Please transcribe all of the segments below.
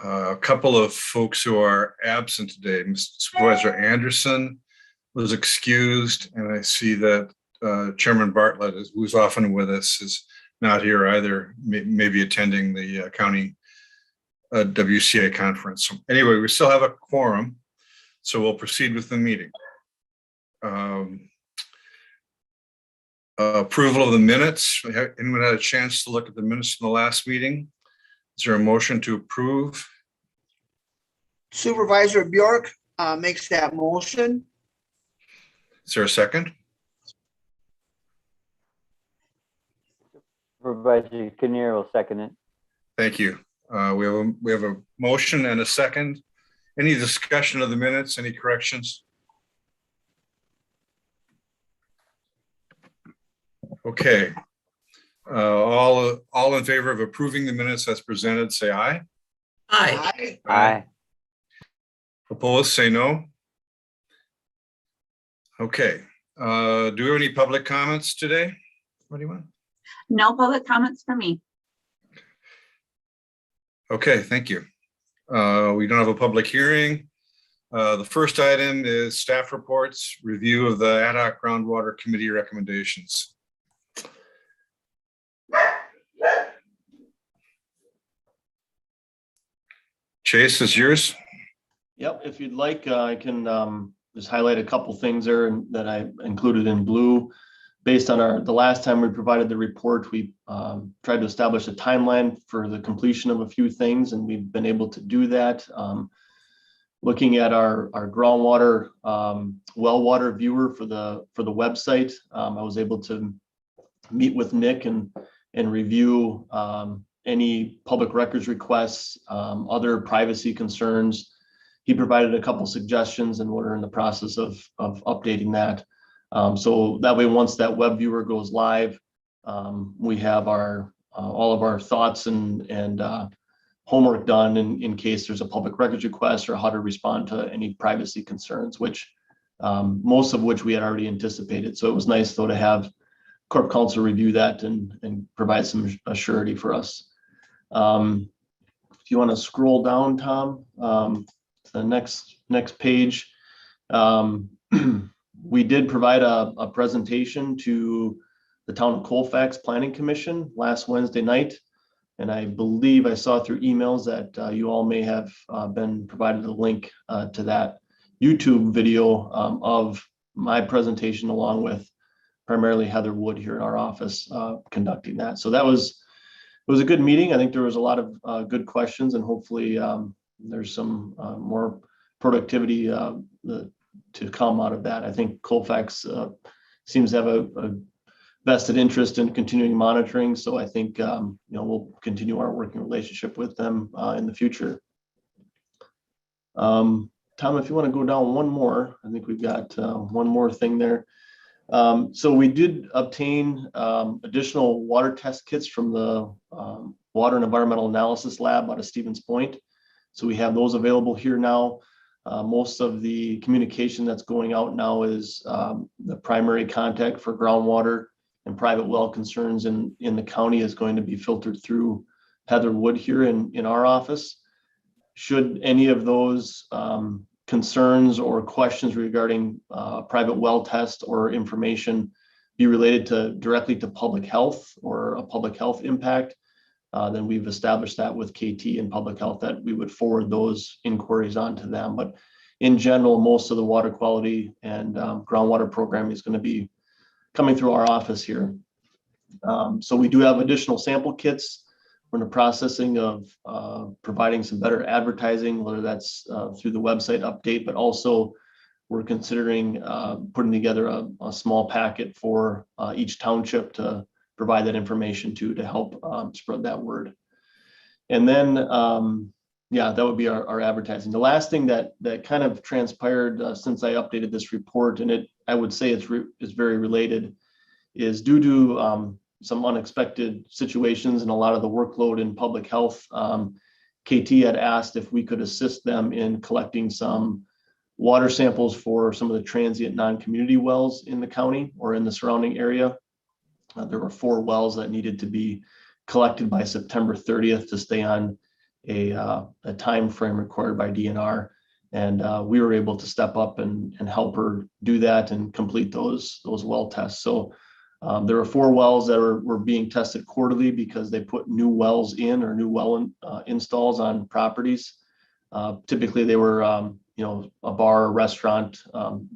A couple of folks who are absent today. Mr. Supervisor Anderson was excused, and I see that Chairman Bartlett, who's often with us, is not here either, maybe attending the county WCA conference. So anyway, we still have a quorum, so we'll proceed with the meeting. Approval of the minutes. Anyone had a chance to look at the minutes from the last meeting? Is there a motion to approve? Supervisor Bjork makes that motion. Is there a second? Supervisor Kinnear will second it. Thank you. We have a motion and a second. Any discussion of the minutes? Any corrections? Okay. All in favor of approving the minutes as presented, say aye. Aye. Aye. Opposed, say no. Okay. Do we have any public comments today? Anyone? No public comments for me. Okay, thank you. We don't have a public hearing. The first item is staff reports, review of the ad hoc groundwater committee recommendations. Chase, is yours. Yep, if you'd like, I can just highlight a couple things there that I included in blue. Based on the last time we provided the report, we tried to establish a timeline for the completion of a few things, and we've been able to do that. Looking at our groundwater well water viewer for the website, I was able to meet with Nick and review any public records requests, other privacy concerns. He provided a couple suggestions, and we're in the process of updating that. So that way, once that web viewer goes live, we have all of our thoughts and homework done in case there's a public records request or how to respond to any privacy concerns, which most of which we had already anticipated. So it was nice though to have Corp Counsel review that and provide some assurity for us. If you want to scroll down, Tom, to the next page. We did provide a presentation to the Town of Colfax Planning Commission last Wednesday night. And I believe I saw through emails that you all may have been provided a link to that YouTube video of my presentation, along with primarily Heather Wood here in our office conducting that. So it was a good meeting. I think there was a lot of good questions, and hopefully there's some more productivity to come out of that. I think Colfax seems to have a vested interest in continuing monitoring. So I think we'll continue our working relationship with them in the future. Tom, if you want to go down one more, I think we've got one more thing there. So we did obtain additional water test kits from the Water and Environmental Analysis Lab out of Stevens Point. So we have those available here now. Most of the communication that's going out now is the primary contact for groundwater and private well concerns in the county is going to be filtered through Heather Wood here in our office. Should any of those concerns or questions regarding private well test or information be related directly to public health or a public health impact, then we've established that with KT and public health that we would forward those inquiries on to them. But in general, most of the water quality and groundwater program is going to be coming through our office here. So we do have additional sample kits. We're in the processing of providing some better advertising, whether that's through the website update, but also we're considering putting together a small packet for each township to provide that information to help spread that word. And then, that would be our advertising. The last thing that kind of transpired since I updated this report, and I would say it's very related, is due to some unexpected situations and a lot of the workload in public health, KT had asked if we could assist them in collecting some water samples for some of the transient non-community wells in the county or in the surrounding area. There were 4 wells that needed to be collected by September 30th to stay on a time frame required by DNR. And we were able to step up and help her do that and complete those well tests. So there were 4 wells that were being tested quarterly because they put new wells in or new well installs on properties. Typically they were, a bar, a restaurant,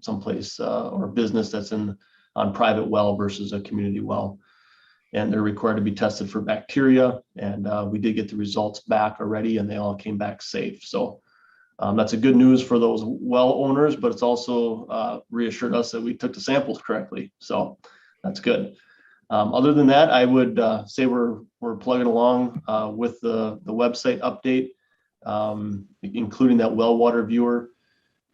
someplace or a business that's on private well versus a community well. And they're required to be tested for bacteria. And we did get the results back already and they all came back safe. So that's a good news for those well owners, but it's also reassured us that we took the samples correctly. So that's good. Other than that, I would say we're plugging along with the website update, including that well water viewer,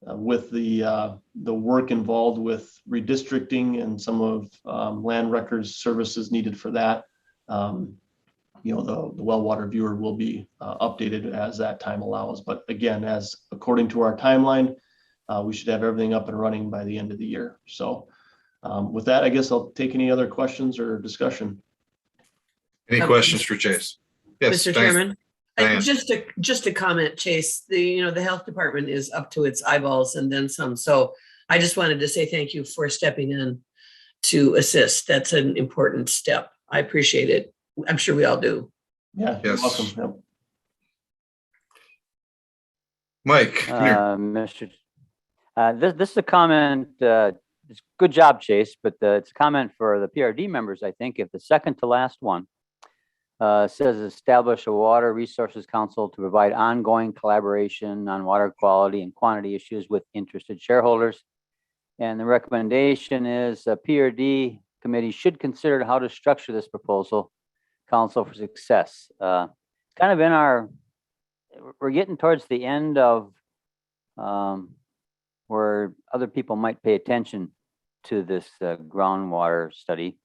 with the work involved with redistricting and some of land records services needed for that. The well water viewer will be updated as that time allows. But again, as according to our timeline, we should have everything up and running by the end of the year. So with that, I guess I'll take any other questions or discussion. Any questions for Chase? Yes, Mr. Diane. Chairman, Diane. just a comment, Chase, the health department is up to its eyeballs and then some. So I just wanted to say thank you for stepping in to assist. That's an important step. I appreciate it. I'm sure we all do. Yeah, you're Yes. welcome. Yep. Mike, come here. This is a comment. It's good job, Chase, but it's a comment for the PR&D members. I think if the second to last one says establish a water resources council to provide ongoing collaboration on water quality and quantity issues with interested shareholders. And the recommendation is a PR&D committee should consider how to structure this proposal council for success. Kind of we're getting towards the end of where other people might pay attention to this groundwater study.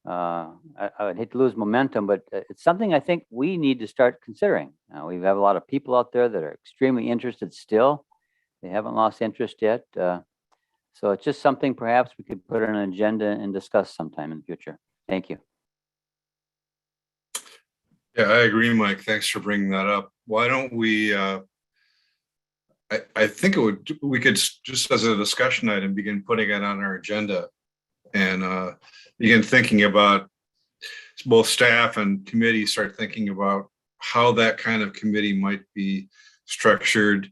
I would hate to lose momentum, but it's something I think we need to start considering. We have a lot of people out there that are extremely interested still. They haven't lost interest yet. So it's just something perhaps we could put on an agenda and discuss sometime in the future. Thank you. Yeah, I agree, Mike. Thanks for bringing that up. Why don't we, I think we could just as a discussion item, begin putting it on our agenda and begin thinking about both staff and committee start thinking about how that kind of committee might be structured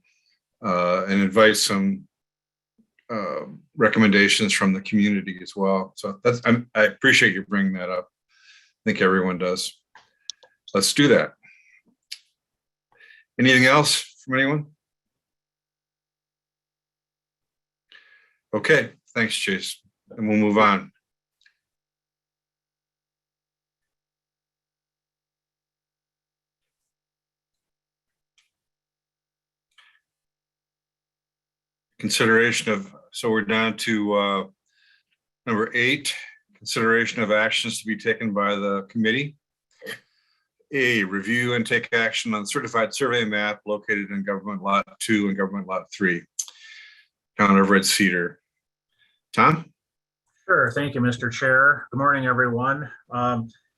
and invite some recommendations from the community as well. So I appreciate you bringing that up. I think everyone does. Let's do that. Anything else from anyone? Okay, thanks, Chase. And we'll move on. Consideration of, so we're down to number 8, consideration of actions to be taken by the committee. A, review and take action on certified survey map located in Government Lot 2 and Government Lot 3, Town of Red Cedar. Tom? Sure. Thank you, Mr. Chair. Good morning, everyone.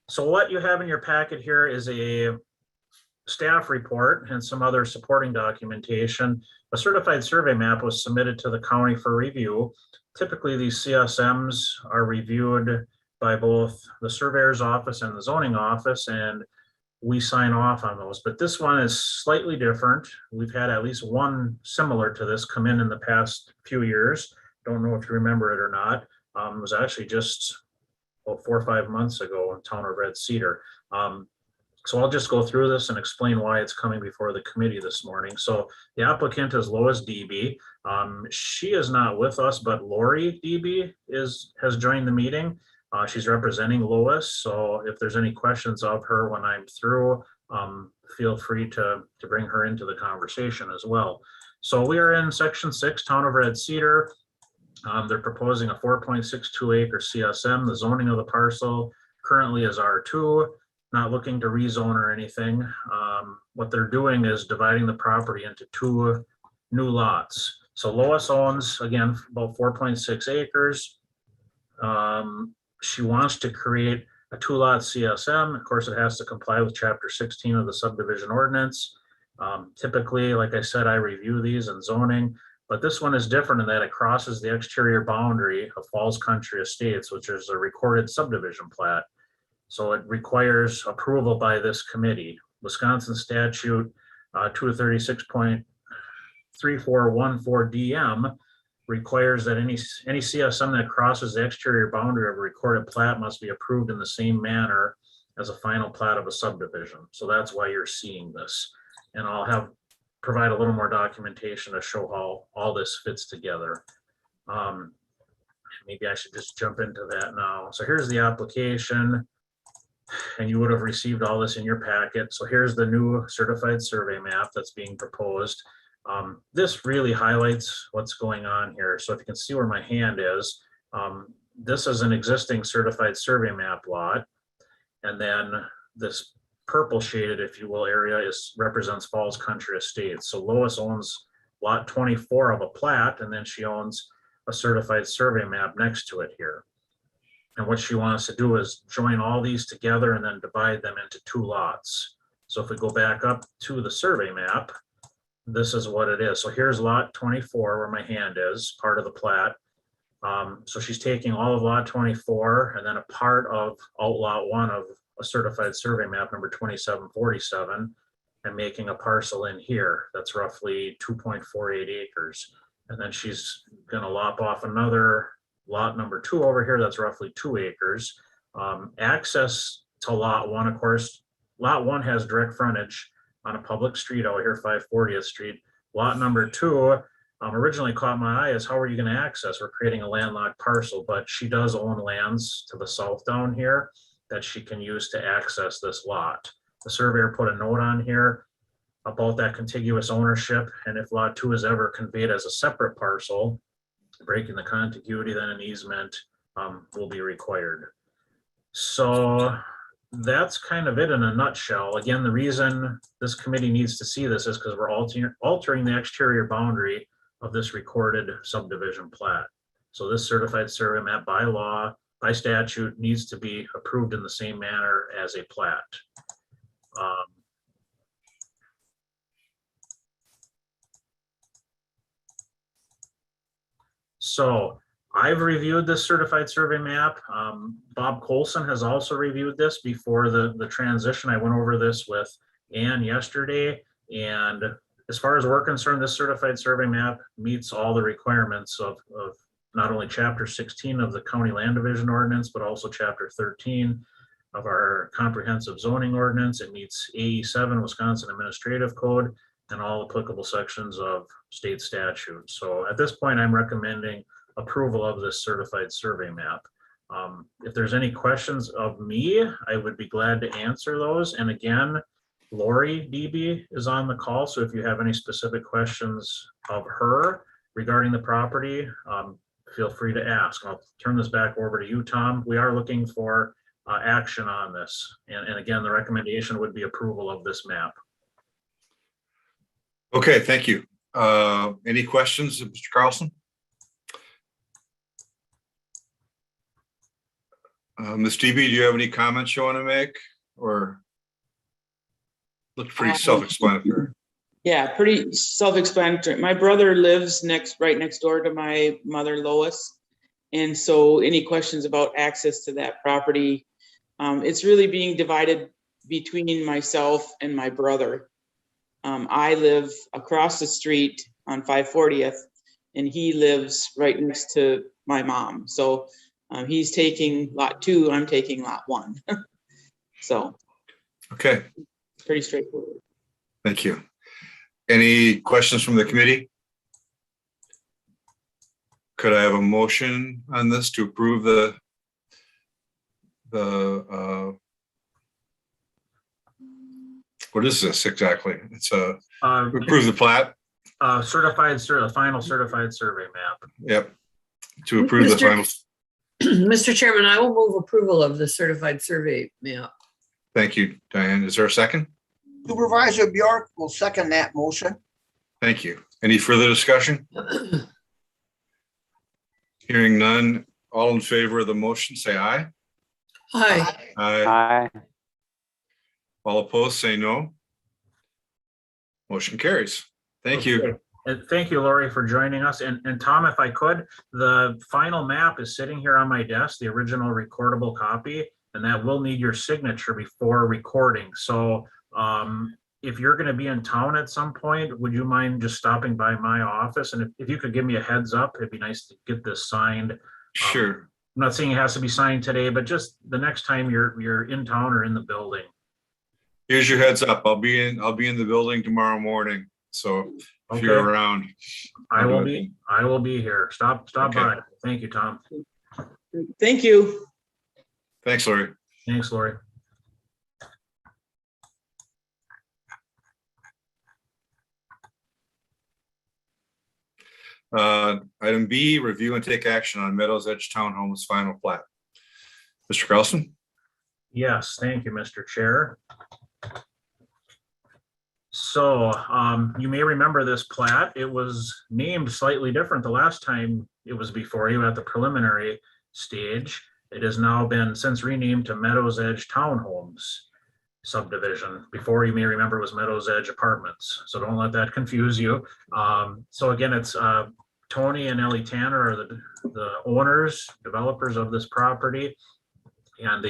So what you have in your packet here is a staff report and some other supporting documentation. A certified survey map was submitted to the county for review. Typically, these CSMs are reviewed by both the surveyor's office and the zoning office, and we sign off on those. But this one is slightly different. We've had at least one similar to this come in the past few years. Don't know if you remember it or not. It was actually just about 4 or 5 months ago in town of Red Cedar. So I'll just go through this and explain why it's coming before the committee this morning. So the applicant is Lois DB. She is not with us, but Lori DB has joined the meeting. She's representing Lois. So if there's any questions of her when I'm through, feel free to bring her into the conversation as well. So we are in section 6, town of Red Cedar. They're proposing a 4.62 acre CSM. The zoning of the parcel currently is R2, not looking to rezone or anything. What they're doing is dividing the property into 2 new lots. So Lois owns, again, about 4.6 acres. She wants to create a 2-lot CSM. Of course, it has to comply with Chapter 16 of the subdivision ordinance. Typically, like I said, I review these in zoning, but this one is different in that it crosses the exterior boundary of Falls Country Estates, which is a recorded subdivision plat. So it requires approval by this committee. Wisconsin statute 236.3414 DM requires that any CSM that crosses the exterior boundary of a recorded plat must be approved in the same manner as a final plat of a subdivision. So that's why you're seeing this. And I'll provide a little more documentation to show how all this fits together. Maybe I should just jump into that now. So here's the application, and you would have received all this in your packet. So here's the new certified survey map that's being proposed. This really highlights what's going on here. So if you can see where my hand is, this is an existing certified survey map lot. And then this purple shaded, if you will, area represents Falls Country Estates. So Lois owns lot 24 of a plat, and then she owns a certified survey map next to it here. And what she wants to do is join all these together and then divide them into 2 lots. So if we go back up to the survey map, this is what it is. So here's lot 24 where my hand is, part of the plat. So she's taking all of lot 24 and then a part of outlot 1 of a certified survey map number 2747 and making a parcel in here that's roughly 2.48 acres. And then she's going to lop off another lot number 2 over here that's roughly 2 acres. Access to lot 1, of course, lot 1 has direct frontage on a public street out here, 540th Street. Lot number 2 originally caught my eye as how are you going to access? We're creating a landlocked parcel, but she does own lands to the south down here that she can use to access this lot. The surveyor put a note on here about that contiguous ownership, and if lot 2 is ever conveyed as a separate parcel, breaking the contiguity, then an easement will be required. So that's kind of it in a nutshell. Again, the reason this committee needs to see this is because we're altering the exterior boundary of this recorded subdivision plat. So this certified survey map by law, by statute, needs to be approved in the same manner as a plat. So I've reviewed this certified survey map. Bob Colson has also reviewed this before the transition. I went over this with Ann yesterday, and as far as we're concerned, this certified survey map meets all the requirements of not only chapter 16 of the county land division ordinance, but also chapter 13 of our comprehensive zoning ordinance. It meets AE7 Wisconsin Administrative Code and all applicable sections of state statute. So at this point, I'm recommending approval of this certified survey map. If there's any questions of me, I would be glad to answer those. And again, Lori DB is on the call. So if you have any specific questions of her regarding the property, feel free to ask. I'll turn this back over to you, Tom. We are looking for action on this. And again, the recommendation would be approval of this map. Okay, thank you. Any questions, Mr. Carlson? Ms. DB, do you have any comments you want to make, or looks pretty self-explanatory? Yeah, pretty self-explanatory. My brother lives right next door to my mother, Lois. And so any questions about access to that property, it's really being divided between myself and my brother. I live across the street on 540th, and he lives right next to my mom. So he's taking lot 2, I'm taking lot 1. So. Okay. Pretty straightforward. Thank you. Any questions from the committee? Could I have a motion on this to approve what is this exactly? It's approve the plat? The final certified survey map. Yep. To approve the final. Mr. Chairman, I will move approval of the certified survey map. Thank you, Diane. Is there a second? Supervisor Bjork will second that motion. Thank you. Any further discussion? Hearing none, all in favor of the motion, say aye. Hi. Aye. Aye. All opposed, say no. Motion carries. Thank you. Okay. And thank you, Lori, for joining us. And Tom, if I could, the final map is sitting here on my desk, the original recordable copy, and that will need your signature before recording. So if you're going to be in town at some point, would you mind just stopping by my office? And if you could give me a heads up, it'd be nice to get this signed. Sure. I'm not saying it has to be signed today, but just the next time you're in town or in the building. Here's your heads up. I'll be in the building tomorrow morning. So if you're Okay. around, I I'll will do it. be. I will be here. Stop Okay. by. Thank you, Tom. Thank you. Thanks, Lori. Thanks, Lori. Item B, review and take action on Meadows Edge Townhomes final plat. Mr. Carlson? Yes, thank you, Mr. Chair. So you may remember this plat. It was named slightly different the last time it was before you at the preliminary stage. It has now been since renamed to Meadows Edge Townhomes subdivision. Before, you may remember, it was Meadows Edge Apartments. So don't let that confuse you. So again, it's Tony and Ellie Tanner are the owners, developers of this property. And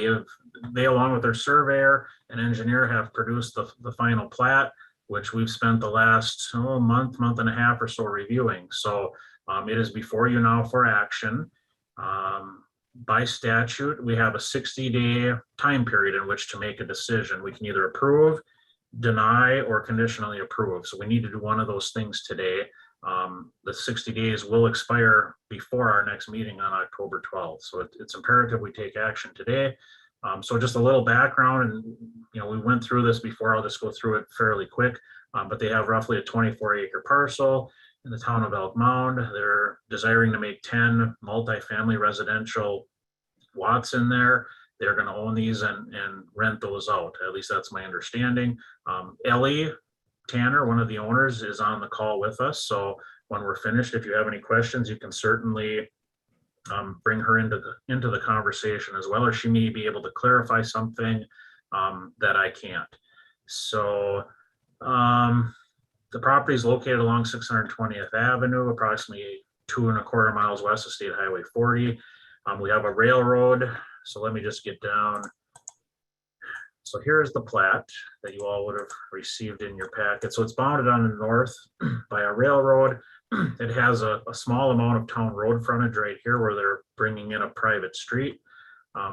they along with their surveyor and engineer have produced the final plat, which we've spent the last month and a half or so reviewing. So it is before you now for action. By statute, we have a 60-day time period in which to make a decision. We can either approve, deny, or conditionally approve. So we need to do one of those things today. The 60 days will expire before our next meeting on October 12th. So it's imperative we take action today. So just a little background, and we went through this before. I'll just go through it fairly quick. But they have roughly a 24-acre parcel in the town of Elk Mound. They're desiring to make 10 multifamily residential lots in there. They're going to own these and rent those out. At least that's my understanding. Ellie Tanner, one of the owners, is on the call with us. So when we're finished, if you have any questions, you can certainly bring her into the conversation as well, or she may be able to clarify something that I can't. So the property is located along 620th Avenue, approximately 2¼ miles west of State Highway 40. We have a railroad. So let me just get down. So here's the plat that you all would have received in your packet. So it's bounded on the north by a railroad. It has a small amount of town road frontage right here where they're bringing in a private street.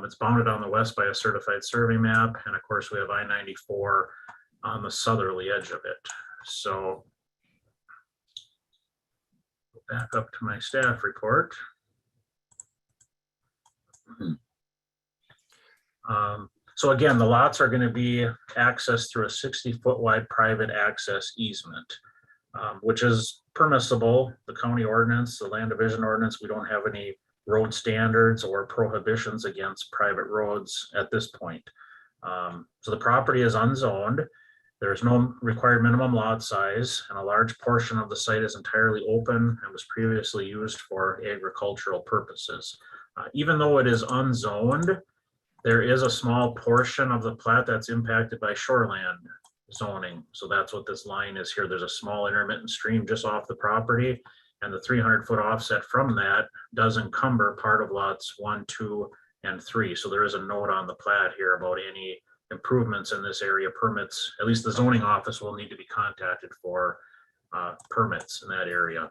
It's bounded on the west by a certified survey map. And of course, we have I-94 on the southerly edge of it. So back up to my staff report. So again, the lots are going to be accessed through a 60-foot wide private access easement, which is permissible. The county ordinance, the land division ordinance, we don't have any road standards or prohibitions against private roads at this point. So the property is unzoned. There's no required minimum lot size, and a large portion of the site is entirely open and was previously used for agricultural purposes. Even though it is unzoned, there is a small portion of the plat that's impacted by shoreland zoning. So that's what this line is here. There's a small intermittent stream just off the property, and the 300-foot offset from that does encumber part of lots 1, 2, and 3. So there is a note on the plat here about any improvements in this area. Permits, at least the zoning office will need to be contacted for permits in that area.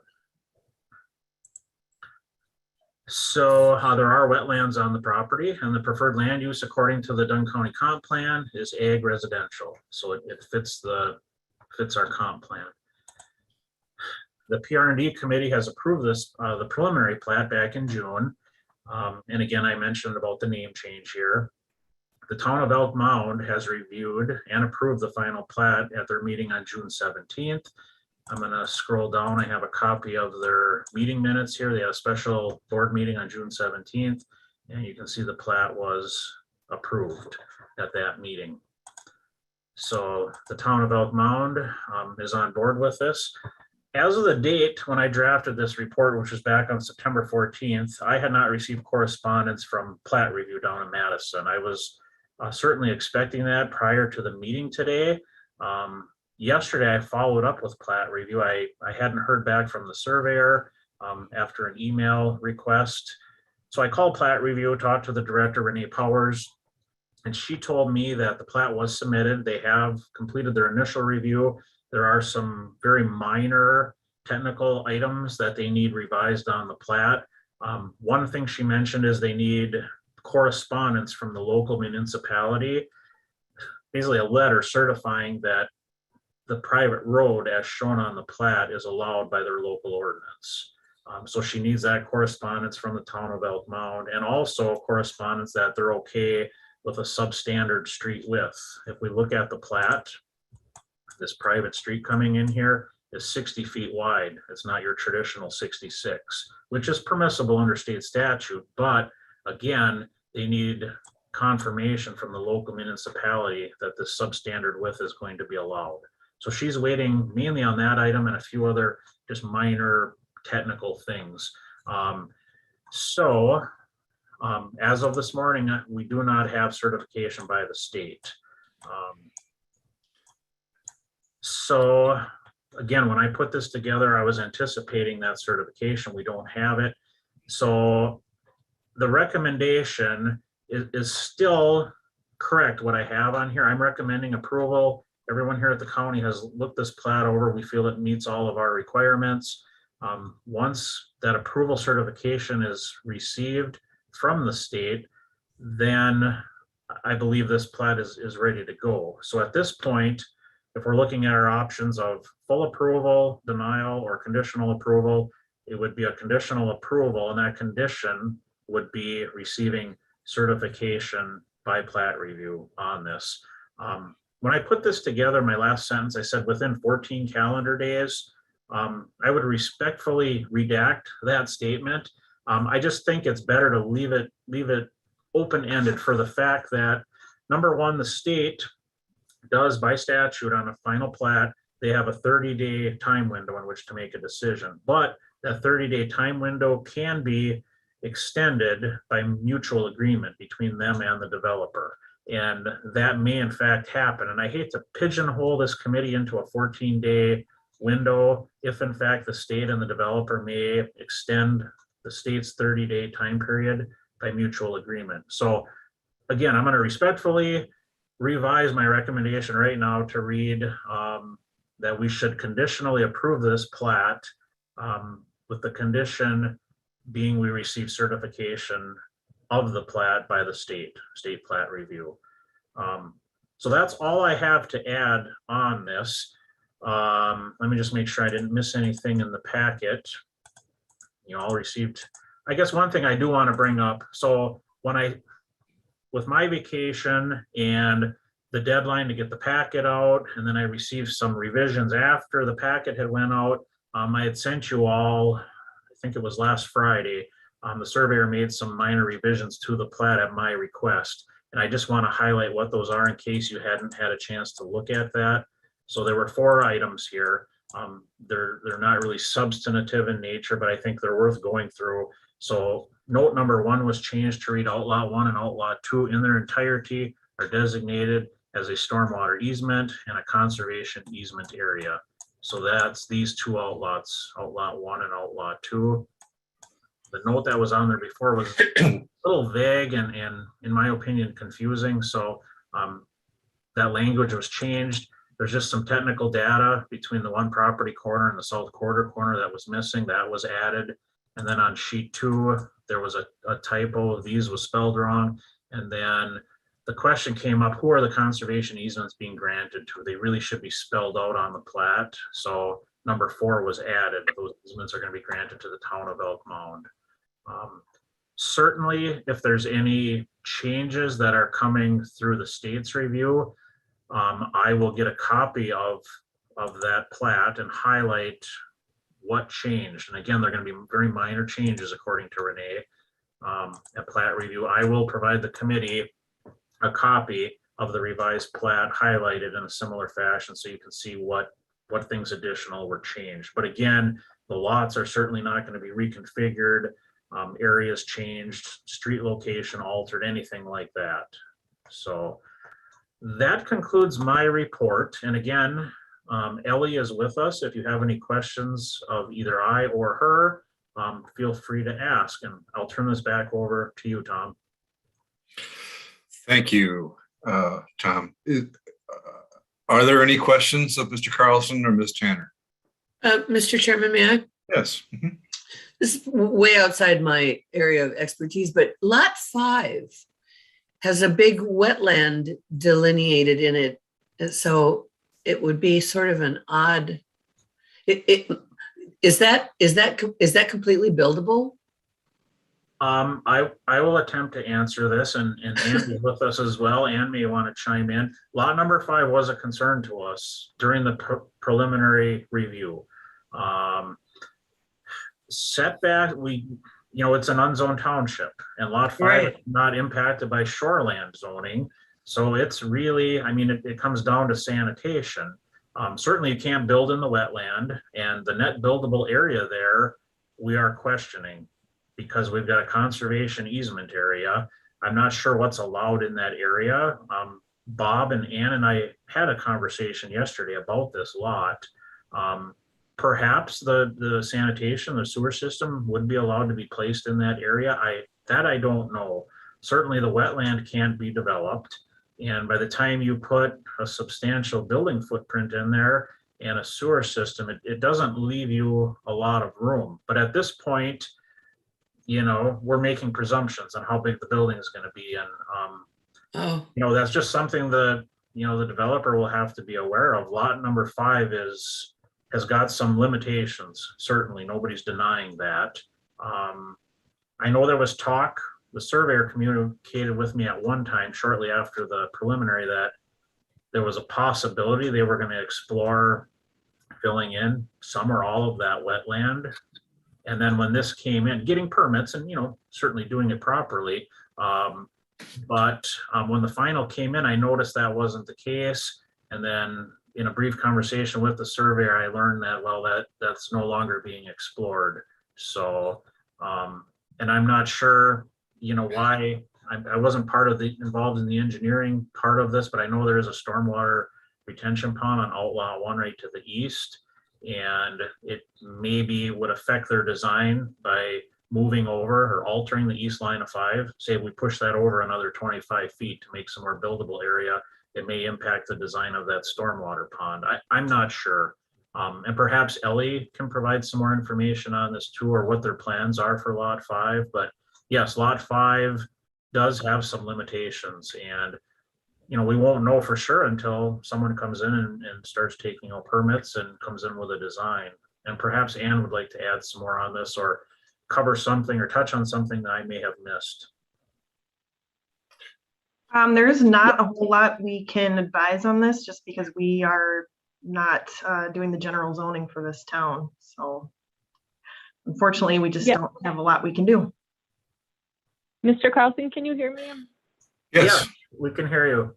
So there are wetlands on the property, and the preferred land use according to the Dunn County comp plan is ag residential. So it fits our comp plan. The PR&D committee has approved this, the preliminary plat back in June. And again, I mentioned about the name change here. The town of Elk Mound has reviewed and approved the final plat at their meeting on June 17th. I'm going to scroll down. I have a copy of their meeting minutes here. They had a special board meeting on June 17th, and you can see the plat was approved at that meeting. So the town of Elk Mound is on board with this. As of the date when I drafted this report, which was back on September 14th, I had not received correspondence from plat review down in Madison. I was certainly expecting that prior to the meeting today. yesterday I followed up with plat review. I hadn't heard back from the surveyor after an email request. So I called plat review, talked to the director, Renee Powers, and she told me that the plat was submitted. They have completed their initial review. There are some very minor technical items that they need revised on the plat. One thing she mentioned is they need correspondence from the local municipality, basically a letter certifying that the private road as shown on the plat is allowed by their local ordinance. So she needs that correspondence from the town of Elk Mound, and also correspondence that they're okay with a substandard street width. If we look at the plat, this private street coming in here is 60 feet wide. It's not your traditional 66, which is permissible under state statute. But again, they need confirmation from the local municipality that this substandard width is going to be allowed. So she's waiting mainly on that item and a few other just minor technical things. As of this morning, we do not have certification by the state. So again, when I put this together, I was anticipating that certification. We don't have it. So the recommendation is still correct what I have on here. I'm recommending approval. Everyone here at the county has looked this plat over. We feel it meets all of our requirements. Once that approval certification is received from the state, then I believe this plat is ready to go. So at this point, if we're looking at our options of full approval, denial, or conditional approval, it would be a conditional approval, and that condition would be receiving certification by plat review on this. When I put this together, my last sentence, I said within 14 calendar days. I would respectfully redact that statement. I just think it's better to leave it open-ended for the fact that, number one, the state does by statute on a final plat, they have a 30-day time window in which to make a decision. But that 30-day time window can be extended by mutual agreement between them and the developer. And that may in fact happen. And I hate to pigeonhole this committee into a 14-day window if in fact the state and the developer may extend the state's 30-day time period by mutual agreement. So again, I'm going to respectfully revise my recommendation right now to read that we should conditionally approve this plat with the condition being we receive certification of the plat by the state plat review. So that's all I have to add on this. Let me just make sure I didn't miss anything in the packet. You all received, I guess one thing I do want to bring up. So with my vacation and the deadline to get the packet out, and then I received some revisions after the packet had went out, I had sent you all, I think it was last Friday, the surveyor made some minor revisions to the plat at my request. And I just want to highlight what those are in case you hadn't had a chance to look at that. So there were 4 items here. They're not really substantive in nature, but I think they're worth going through. So note number 1 was changed to read outlot 1 and outlot 2 in their entirety are designated as a stormwater easement and a conservation easement area. So that's these 2 outlots, outlot 1 and outlot 2. The note that was on there before was a little vague and in my opinion, confusing. So that language was changed. There's just some technical data between the one property corner and the south quarter corner that was missing. That was added. And then on sheet 2, there was a typo. These was spelled wrong. And then the question came up, who are the conservation easements being granted to? They really should be spelled out on the plat. So number 4 was added. Those easements are going to be granted to the town of Elk Mound. Certainly, if there's any changes that are coming through the state's review, I will get a copy of that plat and highlight what changed. And again, they're going to be very minor changes according to Renee at plat review. I will provide the committee a copy of the revised plat highlighted in a similar fashion so you can see what things additional were changed. But again, the lots are certainly not going to be reconfigured, areas changed, street location altered, anything like that. So that concludes my report. And again, Ellie is with us. If you have any questions of either I or her, feel free to ask, and I'll turn this back over to you, Tom. Thank you, Tom. Are there any questions of Mr. Carlson or Ms. Tanner? Mr. Chairman, may I? Yes. Mhm. This is way outside my area of expertise, but Lot 5 has a big wetland delineated in it. And so it would be sort of an odd, is that completely buildable? I will attempt to answer this, and Ann is with us as well. Ann may want to chime in. Lot number 5 was a concern to us during the preliminary review. Setback, it's an unzoned township, and lot 5 Right. is not impacted by shoreland zoning. So it's really, it comes down to sanitation. Certainly you can't build in the wetland, and the net buildable area there, we are questioning because we've got a conservation easement area. I'm not sure what's allowed in that area. Bob and Ann and I had a conversation yesterday about this lot. Perhaps the sanitation, the sewer system would be allowed to be placed in that area. I don't know. Certainly the wetland can't be developed. And by the time you put a substantial building footprint in there and a sewer system, it doesn't leave you a lot of room. But at this point, we're making presumptions on how big the building is going to be. And, that's just something that, the developer will have to be aware of. Lot number 5 has got some limitations. Certainly, nobody's denying that. I know there was talk, the surveyor communicated with me at one time shortly after the preliminary that there was a possibility they were going to explore filling in some or all of that wetland. And then when this came in, getting permits and, certainly doing it properly. But when the final came in, I noticed that wasn't the case. And then in a brief conversation with the surveyor, I learned that, that's no longer being explored. So, and I'm not sure, why. I wasn't involved in the engineering part of this, but I know there is a stormwater retention pond on Outlaw 1 right to the east. And it maybe would affect their design by moving over or altering the east line of 5. Say we push that over another 25 feet to make some more buildable area, it may impact the design of that stormwater pond. I'm not sure. And perhaps Ellie can provide some more information on this too, or what their plans are for lot 5. But yes, lot 5 does have some limitations, and we won't know for sure until someone comes in and starts taking out permits and comes in with a design. And perhaps Ann would like to add some more on this or cover something or touch on something that I may have missed. There's not a whole lot we can advise on this just because we are not doing the general zoning for this town. So unfortunately, we just don't have a lot we can do. Mr. Carlson, can you hear me? Yes. Yeah, we can hear you.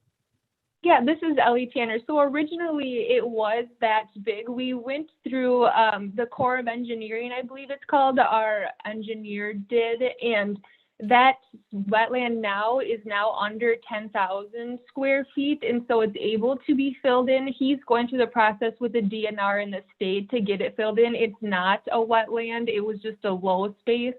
Yeah, this is Ellie Tanner. So originally it was that big. We went through the Corps of Engineering, I believe it's called, our engineer did, and that wetland now is under 10,000 square feet, and so it's able to be filled in. He's going through the process with the DNR in the state to get it filled in. It's not a wetland, it was just a low space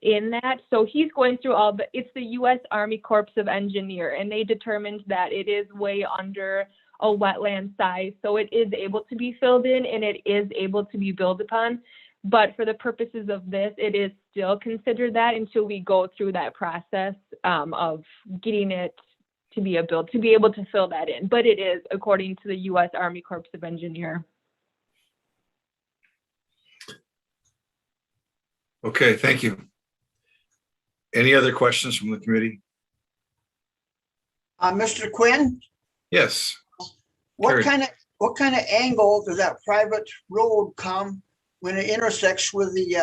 in that. So he's going through it's the U.S. Army Corps of Engineer, and they determined that it is way under a wetland size. So it is able to be filled in and it is able to be built upon. But for the purposes of this, it is still considered that until we go through that process of getting it to be able to fill that in. But it is according to the U.S. Army Corps of Engineer. Okay, thank you. Any other questions from the committee? Mr. Quinn, Yes. what Carrie. kind of angle does that private road come when it intersects with the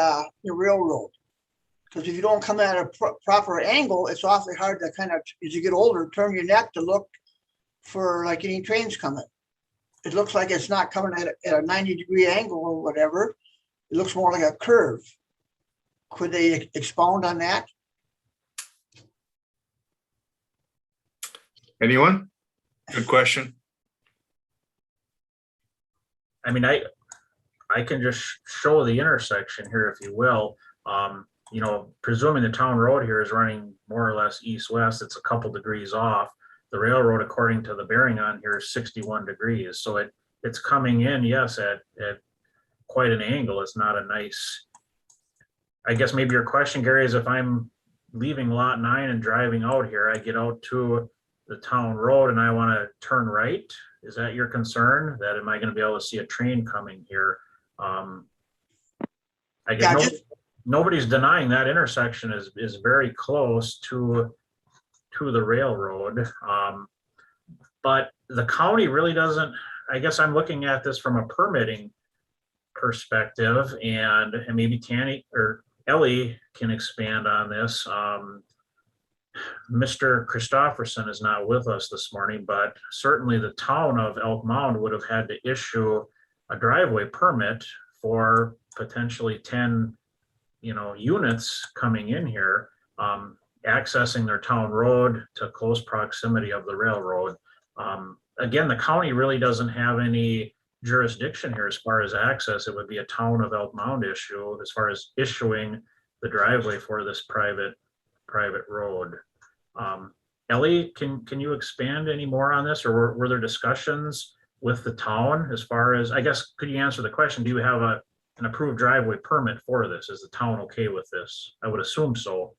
railroad? Because if you don't come at a proper angle, it's awfully hard to kind of, as you get older, turn your neck to look for like any trains coming. It looks like it's not coming at a 90-degree angle or whatever. It looks more like a curve. Could they expound on that? Anyone? Good question. I mean, I can just show the intersection here, if you will. You know, presuming the town road here is running more or less east-west, it's a couple degrees off. The railroad, according to the bearing on here, is 61 degrees. So it's coming in, yes, at quite an angle. It's not a nice, I guess maybe your question, Gary, is if I'm leaving lot 9 and driving out here, I get out to the town road and I want to turn right. Is that your concern? That am I going to be able to see a train coming here? I guess nobody's denying that intersection is very close to the railroad. But the county really doesn't, I guess I'm looking at this from a permitting perspective, and maybe Tanny or Ellie can expand on this. Mr. Christopherson is not with us this morning, but certainly the town of Elk Mound would have had to issue a driveway permit for potentially 10, units coming in here, accessing their town road to close proximity of the railroad. Again, the county really doesn't have any jurisdiction here as far as access. It would be a town of Elk Mound issue as far as issuing the driveway for this private road. Ellie, can you expand any more on this, or were there discussions with the town as far as, I guess, could you answer the question? Do you have an approved driveway permit for this? Is the town okay with this? I would assume so.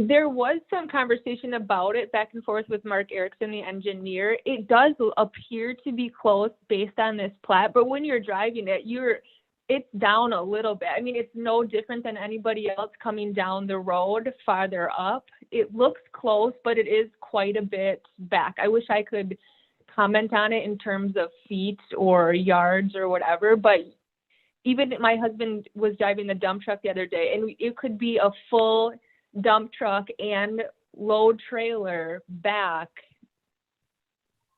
There was some conversation about it back and forth with Mark Erickson, the engineer. It does appear to be close based on this plat, but when you're driving it, it's down a little bit. I mean, it's no different than anybody else coming down the road farther up. It looks close, but it is quite a bit back. I wish I could comment on it in terms of feet or yards or whatever, but even my husband was driving the dump truck the other day, and it could be a full dump truck and load trailer back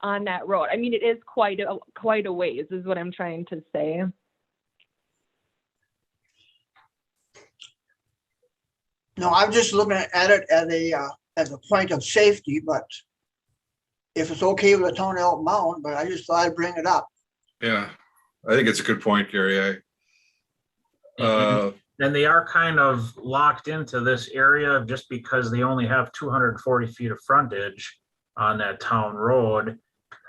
on that road. I mean, it is quite a ways, is what I'm trying to say. No, I'm just looking at it as a point of safety, but if it's okay with the town of Elk Mound, but I just thought I'd bring it up. Yeah, I think it's a good point, Gary. And they are kind of locked into this area just because they only have 240 feet of frontage on that town road.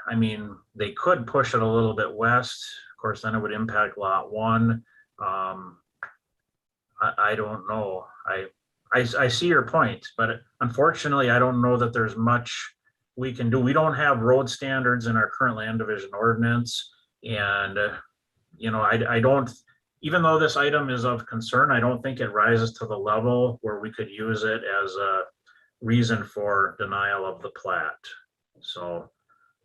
I mean, they could push it a little bit west. Of course, then it would impact lot 1. I don't know. I see your point, but unfortunately, I don't know that there's much we can do. We don't have road standards in our current land division ordinance. And, I don't, even though this item is of concern, I don't think it rises to the level where we could use it as a reason for denial of the plat. So,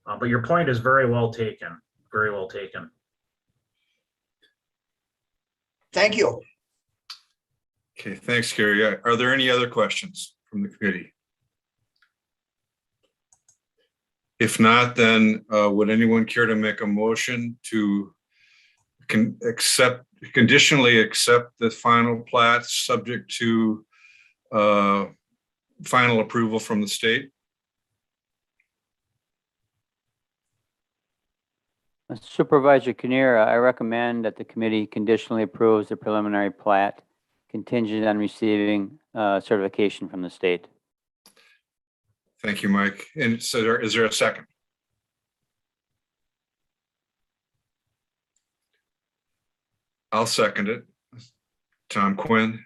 but your point is very well taken, very well taken. Thank you. Okay, thanks, Gary. Are there any other questions from the committee? If not, then would anyone care to make a motion to conditionally accept the final plat subject to final approval from the state? Supervisor Kinnear, I recommend that the committee conditionally approves the preliminary plat contingent on receiving certification from the state. Thank you, Mike. And so is there a second? I'll second it. Tom Quinn.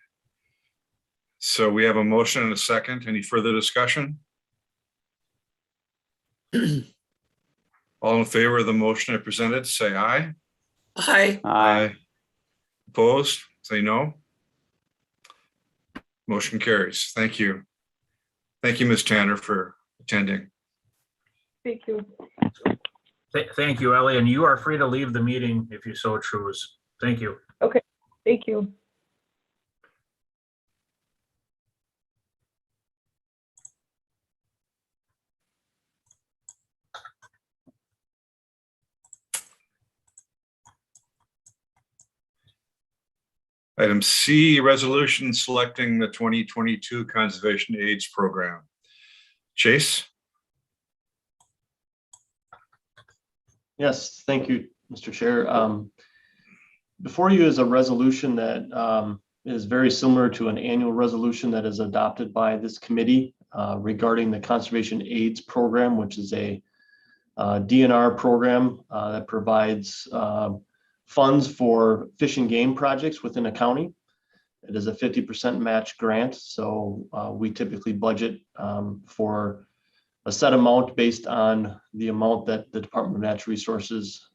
So we have a motion and a second. Any further discussion? All in favor of the motion I presented, say aye. Aye. Aye. Opposed, say no. Motion carries. Thank you. Thank you, Ms. Tanner, for attending. Thank you. Thank you, Ellie, and you are free to leave the meeting if you so choose. Thank you. Okay, thank you. Item C, resolution selecting the 2022 Conservation Aids Program. Chase? Yes, thank you, Mr. Chair. Before you is a resolution that is very similar to an annual resolution that is adopted by this committee regarding the Conservation AIDS Program, which is a DNR program that provides funds for fish and game projects within a county. It is a 50% match grant, so we typically budget for a set amount based on the amount that the Department of Natural Resources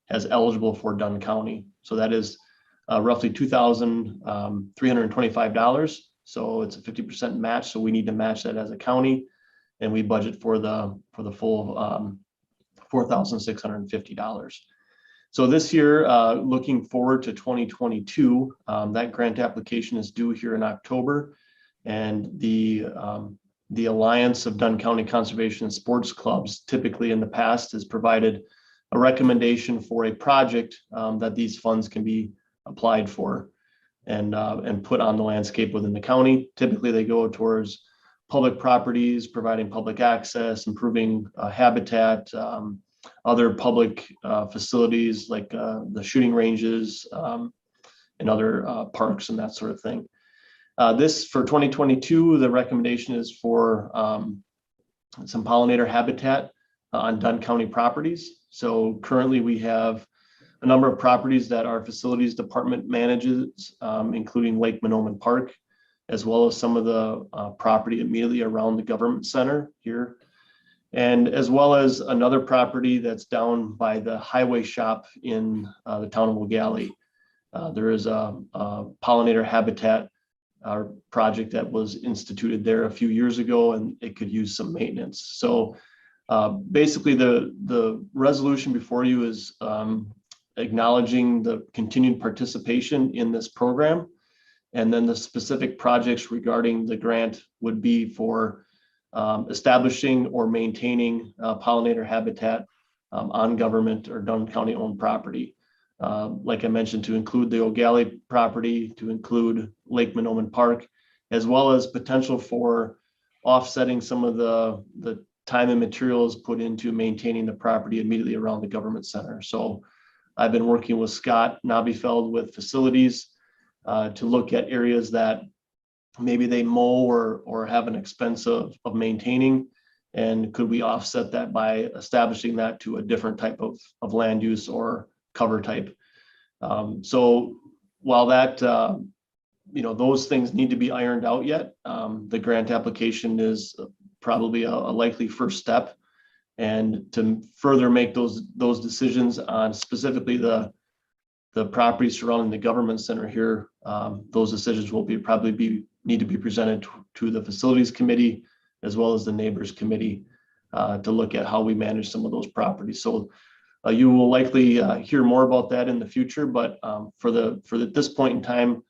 has eligible for Dunn County. So that is roughly $2,325. So it's a 50% match. So we need to match that as a county, and we budget for the full $4,650. So this year, looking forward to 2022, that grant application is due here in October, and the Alliance of Dunn County Conservation and Sports Clubs typically in the past has provided a recommendation for a project that these funds can be applied for and put on the landscape within the county. Typically, they go towards public properties, providing public access, improving habitat, other public facilities like the shooting ranges and other parks and that sort of thing. This for 2022, the recommendation is for some pollinator habitat on Dunn County properties. So currently we have a number of properties that our facilities department manages, including Lake Monoman Park, as well as some of the property immediately around the government center here, and as well as another property that's down by the highway shop in the town of Wogalley. There is a pollinator habitat project that was instituted there a few years ago, and it could use some maintenance. So basically the resolution before you is acknowledging the continued participation in this program. And then the specific projects regarding the grant would be for establishing or maintaining pollinator habitat on government or Dunn County owned property. Like I mentioned, to include the Wogalley property, to include Lake Monoman Park, as well as potential for offsetting some of the time and materials put into maintaining the property immediately around the government center. So I've been working with Scott Nobbyfeld with facilities to look at areas that maybe they mow or have an expense of maintaining, and could we offset that by establishing that to a different type of land use or cover type. So while that, those things need to be ironed out yet, the grant application is probably a likely first step. And to further make those decisions on specifically the property surrounding the government center here, those decisions will need to be presented to the facilities committee as well as the neighbors committee to look at how we manage some of those properties. So you will likely hear more about that in the future, but for this point in time,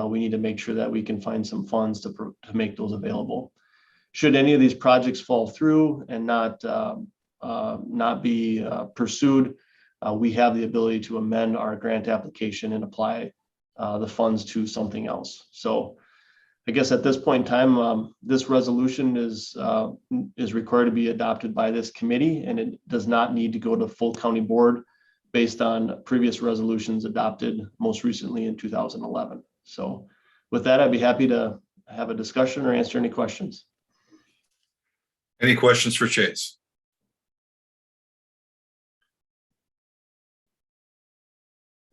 we need to make sure that we can find some funds to make those available. Should any of these projects fall through and not be pursued, we have the ability to amend our grant application and apply the funds to something else. So I guess at this point in time, this resolution is required to be adopted by this committee, and it does not need to go to full county board based on previous resolutions adopted most recently in 2011. So with that, I'd be happy to have a discussion or answer any questions. Any questions for Chase?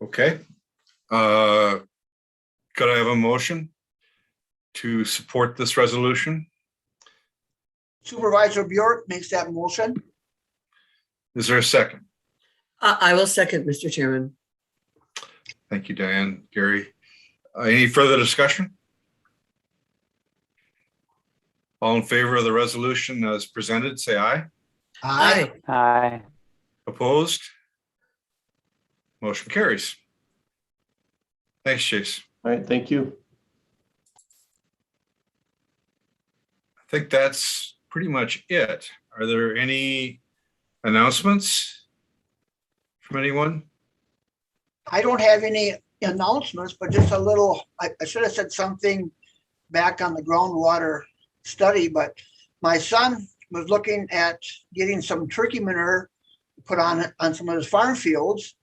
Okay. Could I have a motion to support this resolution? Supervisor Bjork makes that motion. Is there a second? I will second, Mr. Chairman. Thank you, Diane. Gary, any further discussion? All in favor of the resolution as presented, say aye. Aye. Aye. Opposed? Motion carries. Thanks, Chase. All right, thank you. I think that's pretty much it. Are there any announcements from anyone? I don't have any announcements, but just a little, I should have said something back on the groundwater study, but my son was looking at getting some turkey manure put on some of his farm fields.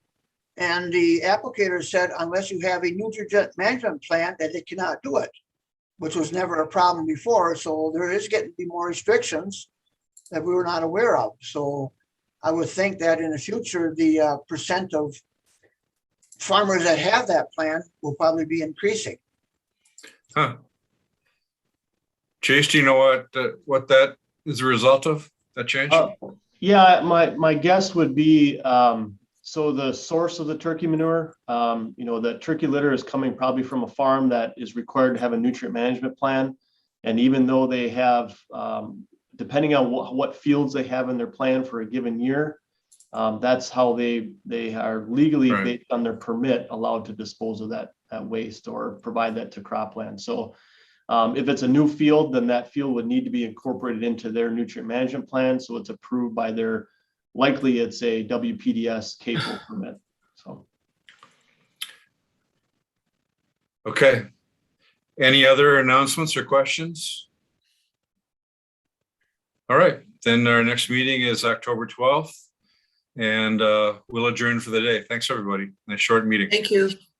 And the applicator said, unless you have a nutrient management plan, that they cannot do it, which was never a problem before. So there is getting to be more restrictions that we were not aware of. So I would think that in the future, the percent of farmers that have that plan will probably be increasing. Huh. Chase, do you know what that is a result of, that change? Yeah, my guess would be, so the source of the turkey manure, the turkey litter is coming probably from a farm that is required to have a nutrient management plan. And even though they have, depending on what fields they have in their plan for a given year, that's how they are legally, Right. based on their permit, allowed to dispose of that waste or provide that to cropland. So if it's a new field, then that field would need to be incorporated into their nutrient management plan. So it's approved by their, likely it's a WPDS CAFO permit. So. Okay. Any other announcements or questions? All right, then our next meeting is October 12th, and we'll adjourn for the day. Thanks, everybody. Nice short meeting. Thank you.